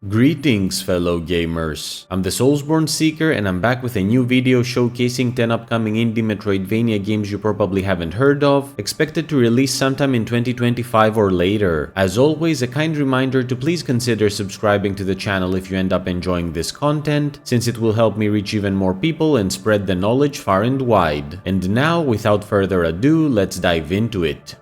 Greetings fellow gamers, I'm the Soulsborne Seeker and I'm back with a new video showcasing 10 upcoming indie Metroidvania games you probably haven't heard of, expected to release sometime in 2025 or later. As always, a kind reminder to please consider subscribing to the channel if you end up enjoying this content, since it will help me reach even more people and spread the knowledge far and wide. And now, without further ado, let's dive into it.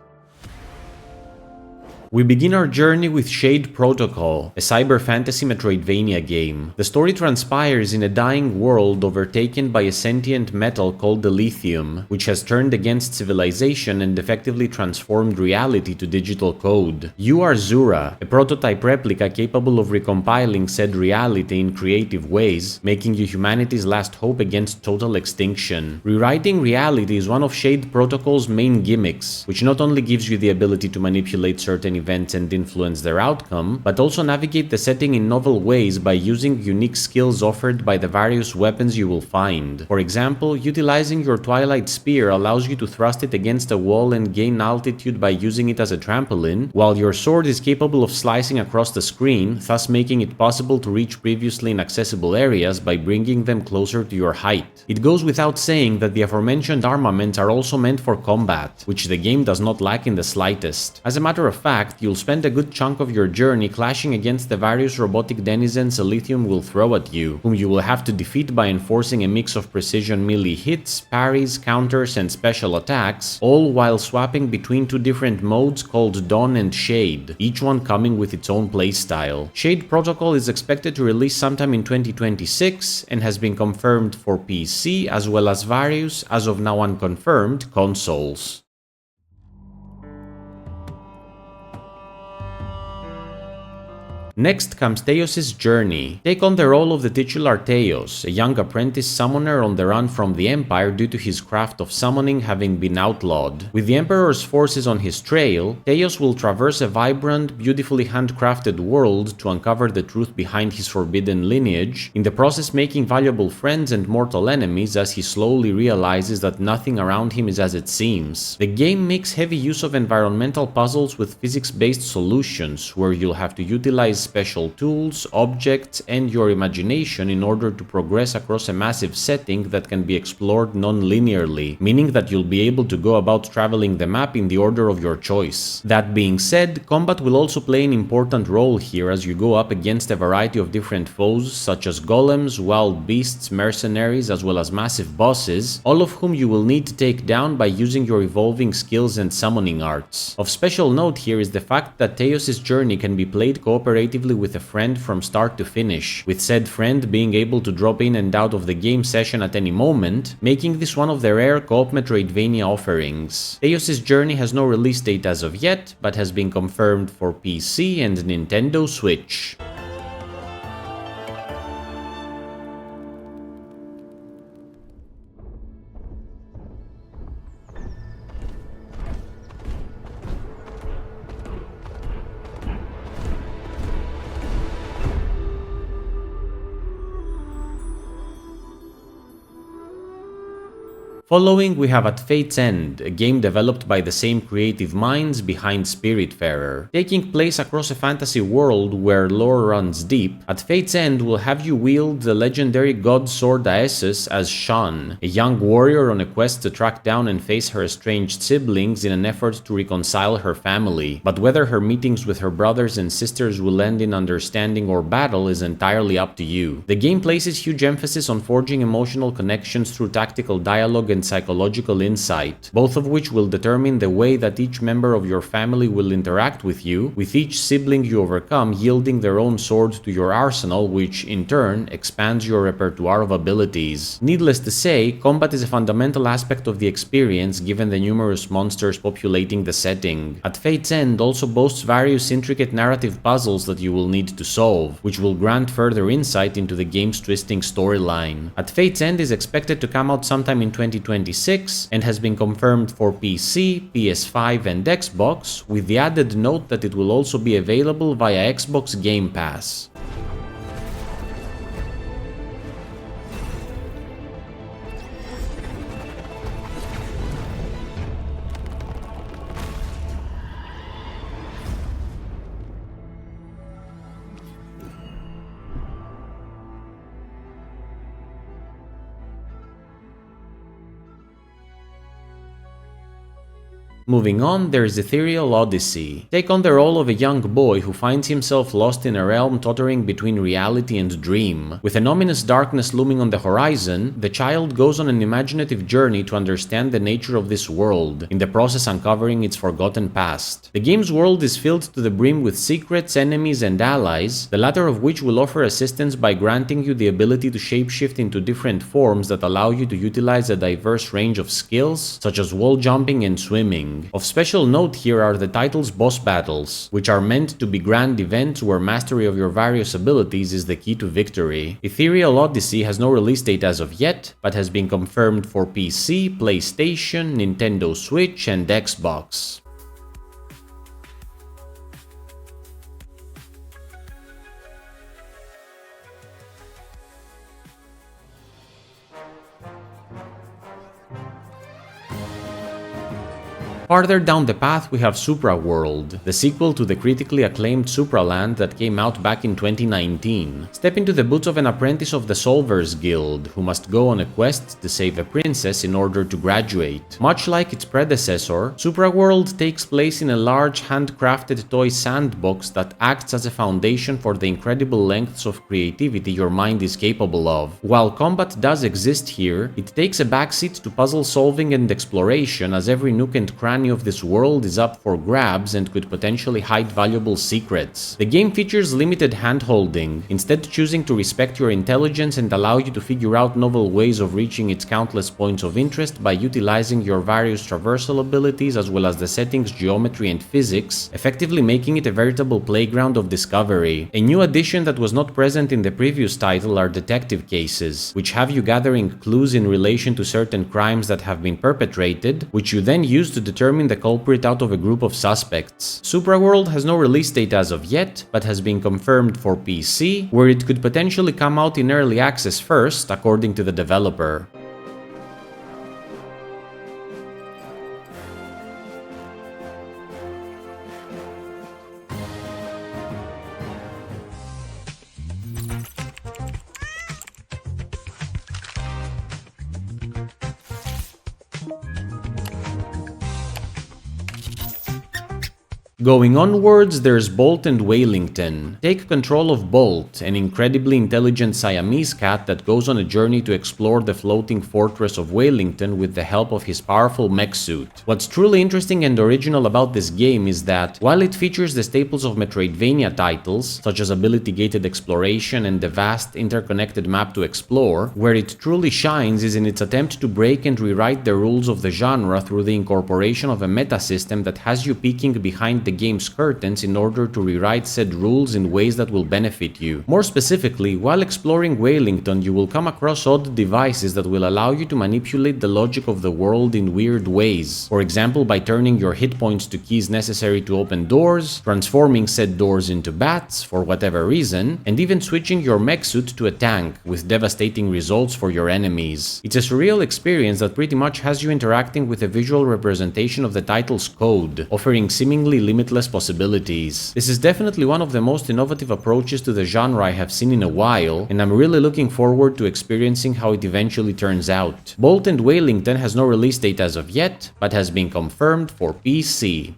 We begin our journey with Shade Protocol, a cyber fantasy Metroidvania game. The story transpires in a dying world overtaken by a sentient metal called the lithium, which has turned against civilization and effectively transformed reality to digital code. You are Zura, a prototype replica capable of recompiling said reality in creative ways, making you humanity's last hope against total extinction. Rewriting reality is one of Shade Protocol's main gimmicks, which not only gives you the ability to manipulate certain events and influence their outcome, but also navigate the setting in novel ways by using unique skills offered by the various weapons you will find. For example, utilizing your Twilight Spear allows you to thrust it against a wall and gain altitude by using it as a trampoline, while your sword is capable of slicing across the screen, thus making it possible to reach previously inaccessible areas by bringing them closer to your height. It goes without saying that the aforementioned armaments are also meant for combat, which the game does not lack in the slightest. As a matter of fact, you'll spend a good chunk of your journey clashing against the various robotic denizens Lithium will throw at you, whom you will have to defeat by enforcing a mix of precision melee hits, parries, counters, and special attacks, all while swapping between two different modes called Dawn and Shade, each one coming with its own playstyle. Shade Protocol is expected to release sometime in 2026 and has been confirmed for PC as well as various, as of now unconfirmed, consoles. Next comes Teios Journey. Take on the role of the titular Teios, a young apprentice summoner on the run from the Empire due to his craft of summoning having been outlawed. With the Emperor's forces on his trail, Teios will traverse a vibrant, beautifully handcrafted world to uncover the truth behind his forbidden lineage, in the process making valuable friends and mortal enemies as he slowly realizes that nothing around him is as it seems. The game makes heavy use of environmental puzzles with physics-based solutions, where you'll have to utilize special tools, objects, and your imagination in order to progress across a massive setting that can be explored non-linearly, meaning that you'll be able to go about traveling the map in the order of your choice. That being said, combat will also play an important role here as you go up against a variety of different foes such as golems, wild beasts, mercenaries, as well as massive bosses, all of whom you will need to take down by using your evolving skills and summoning arts. Of special note here is the fact that Teios' Journey can be played cooperatively with a friend from start to finish, with said friend being able to drop in and out of the game session at any moment, making this one of the rare co-op Metroidvania offerings. Teios' Journey has no release date as of yet, but has been confirmed for PC and Nintendo Switch. Following, we have At Fate's End, a game developed by the same creative minds behind Spiritfarer. Taking place across a fantasy world where lore runs deep, At Fate's End will have you wield the legendary god sword Aesus as Shan, a young warrior on a quest to track down and face her estranged siblings in an effort to reconcile her family. But whether her meetings with her brothers and sisters will end in understanding or battle is entirely up to you. The game places huge emphasis on forging emotional connections through tactical dialogue and psychological insight, both of which will determine the way that each member of your family will interact with you, with each sibling you overcome yielding their own sword to your arsenal, which in turn expands your repertoire of abilities. Needless to say, combat is a fundamental aspect of the experience given the numerous monsters populating the setting. At Fate's End also boasts various intricate narrative puzzles that you will need to solve, which will grant further insight into the game's twisting storyline. At Fate's End is expected to come out sometime in 2026 and has been confirmed for PC, PS5 and Xbox, with the added note that it will also be available via Xbox Game Pass. Moving on, there's Ethereal Odyssey. Take on the role of a young boy who finds himself lost in a realm tottering between reality and dream. With an ominous darkness looming on the horizon, the child goes on an imaginative journey to understand the nature of this world, in the process uncovering its forgotten past. The game's world is filled to the brim with secrets, enemies, and allies, the latter of which will offer assistance by granting you the ability to shapeshift into different forms that allow you to utilize a diverse range of skills, such as wall jumping and swimming. Of special note here are the title's boss battles, which are meant to be grand events where mastery of your various abilities is the key to victory. Ethereal Odyssey has no release date as of yet, but has been confirmed for PC, PlayStation, Nintendo Switch, and Xbox. Farther down the path we have Supraworld, the sequel to the critically acclaimed Supraland that came out back in 2019. Step into the boots of an apprentice of the Solvers Guild, who must go on a quest to save a princess in order to graduate. Much like its predecessor, Supraworld takes place in a large handcrafted toy sandbox that acts as a foundation for the incredible lengths of creativity your mind is capable of. While combat does exist here, it takes a backseat to puzzle solving and exploration, as every nook and cranny of this world is up for grabs and could potentially hide valuable secrets. The game features limited hand-holding, instead choosing to respect your intelligence and allow you to figure out novel ways of reaching its countless points of interest by utilizing your various traversal abilities as well as the setting's geometry and physics, effectively making it a veritable playground of discovery. A new addition that was not present in the previous title are detective cases, which have you gathering clues in relation to certain crimes that have been perpetrated, which you then use to determine the culprit out of a group of suspects. Supraworld has no release date as of yet, but has been confirmed for PC, where it could potentially come out in early access first, according to the developer. Going onwards, there's Bolt and Whalington. Take control of Bolt, an incredibly intelligent Siamese cat that goes on a journey to explore the floating fortress of Whalington with the help of his powerful mech suit. What's truly interesting and original about this game is that, while it features the staples of Metroidvania titles, such as ability-gated exploration and the vast interconnected map to explore, where it truly shines is in its attempt to break and rewrite the rules of the genre through the incorporation of a meta system that has you peeking behind the game's curtains in order to rewrite said rules in ways that will benefit you. More specifically, while exploring Whalington, you will come across odd devices that will allow you to manipulate the logic of the world in weird ways. For example, by turning your hit points to keys necessary to open doors, transforming said doors into bats for whatever reason, and even switching your mech suit to a tank, with devastating results for your enemies. It's a surreal experience that pretty much has you interacting with a visual representation of the title's code, offering seemingly limitless possibilities. This is definitely one of the most innovative approaches to the genre I have seen in a while, and I'm really looking forward to experiencing how it eventually turns out. Bolt and Whalington has no release date as of yet, but has been confirmed for PC.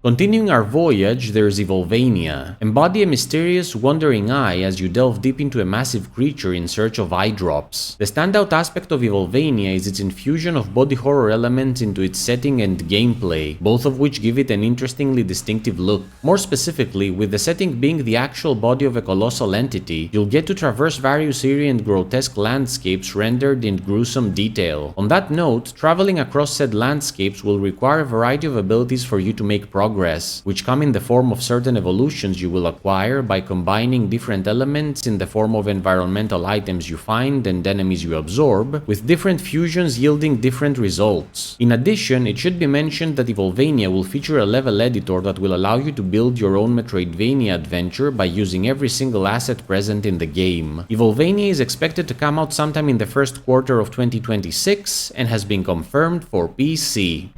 Continuing our voyage, there's Evolvania. Embody a mysterious, wandering eye as you delve deep into a massive creature in search of eye drops. The standout aspect of Evolvania is its infusion of body horror elements into its setting and gameplay, both of which give it an interestingly distinctive look. More specifically, with the setting being the actual body of a colossal entity, you'll get to traverse various eerie and grotesque landscapes rendered in gruesome detail. On that note, traveling across said landscapes will require a variety of abilities for you to make progress progress, which come in the form of certain evolutions you will acquire by combining different elements in the form of environmental items you find and enemies you absorb, with different fusions yielding different results. In addition, it should be mentioned that Evolvania will feature a level editor that will allow you to build your own Metroidvania adventure by using every single asset present in the game. Evolvania is expected to come out sometime in the first quarter of 2026 and has been confirmed for PC.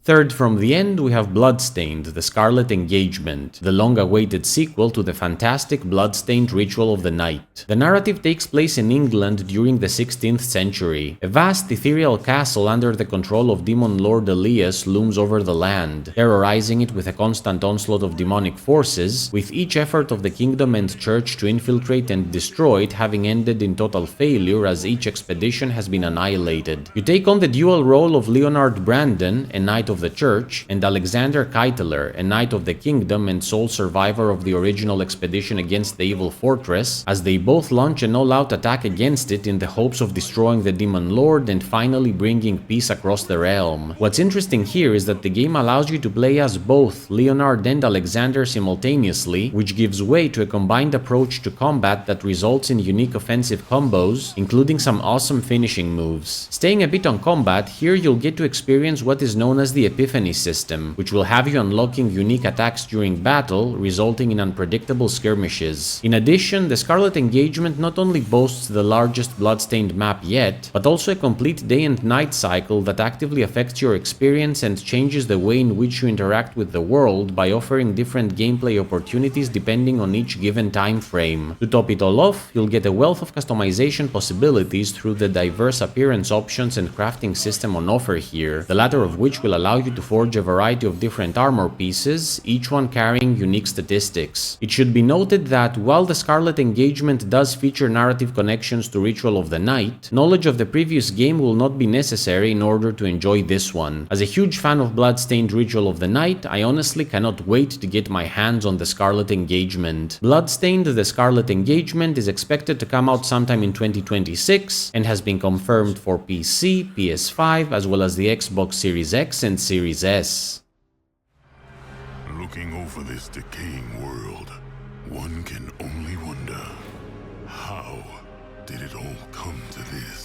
Third from the end, we have Bloodstained, the Scarlet Engagement, the long-awaited sequel to the fantastic Bloodstained Ritual of the Night. The narrative takes place in England during the 16th century. A vast ethereal castle under the control of demon lord Elias looms over the land, terrorizing it with a constant onslaught of demonic forces, with each effort of the kingdom and church to infiltrate and destroy it having ended in total failure as each expedition has been annihilated. You take on the dual role of Leonard Brandon, a knight of the church, and Alexander Keiteler, a knight of the kingdom and sole survivor of the original expedition against the evil fortress, as they both launch an all-out attack against it in the hopes of destroying the demon lord and finally bringing peace across the realm. What's interesting here is that the game allows you to play as both Leonard and Alexander simultaneously, which gives way to a combined approach to combat that results in unique offensive combos, including some awesome finishing moves. Staying a bit on combat, here you'll get to experience what is known as the Epiphany system, which will have you unlocking unique attacks during battle, resulting in unpredictable skirmishes. In addition, the Scarlet Engagement not only boasts the largest Bloodstained map yet, but also a complete day and night cycle that actively affects your experience and changes the way in which you interact with the world by offering different gameplay opportunities depending on each given time frame. To top it all off, you'll get a wealth of customization possibilities through the diverse appearance options and crafting system on offer here, the latter of which will allow you to forge a variety of different armor pieces, each one carrying unique statistics. It should be noted that while the Scarlet Engagement does feature narrative connections to Ritual of the Night, knowledge of the previous game will not be necessary in order to enjoy this one. As a huge fan of Bloodstained Ritual of the Night, I honestly cannot wait to get my hands on the Scarlet Engagement. Bloodstained, the Scarlet Engagement is expected to come out sometime in 2026 and has been confirmed for PC, PS5, as well as the Xbox Series X and Series S. Looking over this decaying world, one can only wonder, how did it all come to this?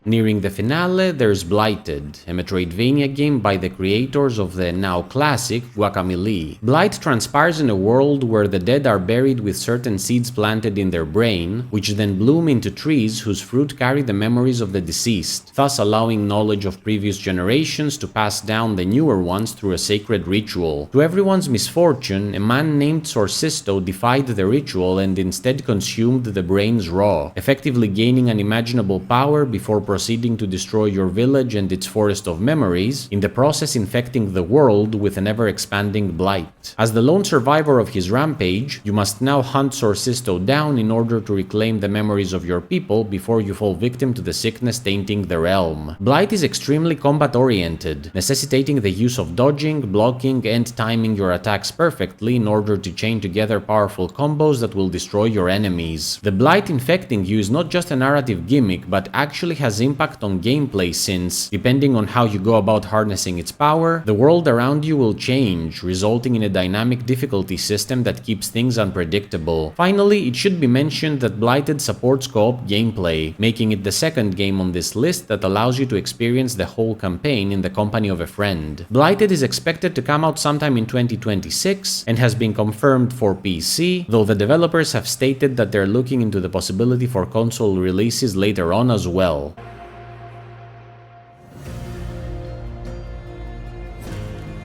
Nearing the finale, there's Blighted, a Metroidvania game by the creators of the now classic Guacamelee. Blight transpires in a world where the dead are buried with certain seeds planted in their brain, which then bloom into trees whose fruit carry the memories of the deceased, thus allowing knowledge of previous generations to pass down the newer ones through a sacred ritual. To everyone's misfortune, a man named Sorcisto defied the ritual and instead consumed the brains raw, effectively gaining unimaginable power before proceeding to destroy your village and its forest of memories, in the process infecting the world with an ever-expanding blight. As the lone survivor of his rampage, you must now hunt Sorcisto down in order to reclaim the memories of your people before you fall victim to the sickness tainting the realm. Blight is extremely combat-oriented, necessitating the use of dodging, blocking, and timing your attacks perfectly in order to chain together powerful combos that will destroy your enemies. The blight infecting you is not just a narrative gimmick, but actually has impact on gameplay since, depending on how you go about harnessing its power, the world around you will change, resulting in a dynamic difficulty system that keeps things unpredictable. Finally, it should be mentioned that Blighted supports co-op gameplay, making it the second game on this list that allows you to experience the whole campaign in the company of a friend. Blighted is expected to come out sometime in 2026 and has been confirmed for PC, though the developers have stated that they're looking into the possibility for console releases later on as well.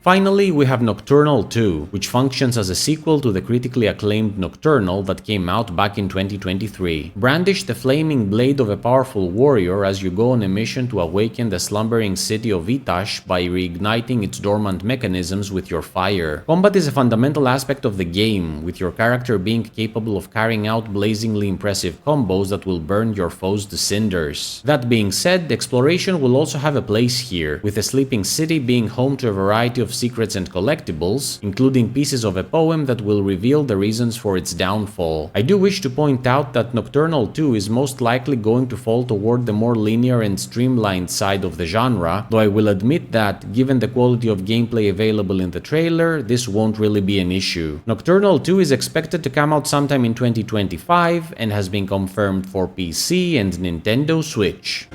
Finally, we have Nocturnal 2, which functions as a sequel to the critically acclaimed Nocturnal that came out back in 2023. Brandish the flaming blade of a powerful warrior as you go on a mission to awaken the slumbering city of Itash by reigniting its dormant mechanisms with your fire. Combat is a fundamental aspect of the game, with your character being capable of carrying out blazingly impressive combos that will burn your foes to cinders. That being said, exploration will also have a place here, with a sleeping city being home to a variety of secrets and collectibles, including pieces of a poem that will reveal the reasons for its downfall. I do wish to point out that Nocturnal 2 is most likely going to fall toward the more linear and streamlined side of the genre, though I will admit that, given the quality of gameplay available in the trailer, this won't really be an issue. Nocturnal 2 is expected to come out sometime in 2025 and has been confirmed for PC and Nintendo Switch.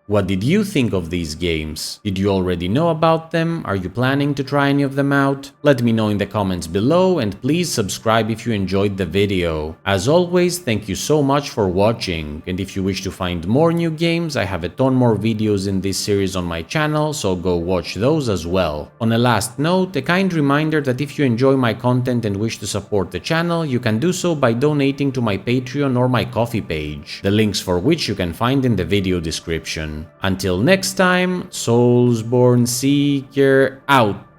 What did you think of these games? Did you already know about them? Are you planning to try any of them out? Let me know in the comments below, and please subscribe if you enjoyed the video. As always, thank you so much for watching, and if you wish to find more new games, I have a ton more videos in this series on my channel, so go watch those as well. On a last note, a kind reminder that if you enjoy my content and wish to support the channel, you can do so by donating to my Patreon or my Ko-fi page, the links for which you can find in the video description. Until next time, Soulsborne Seeker out!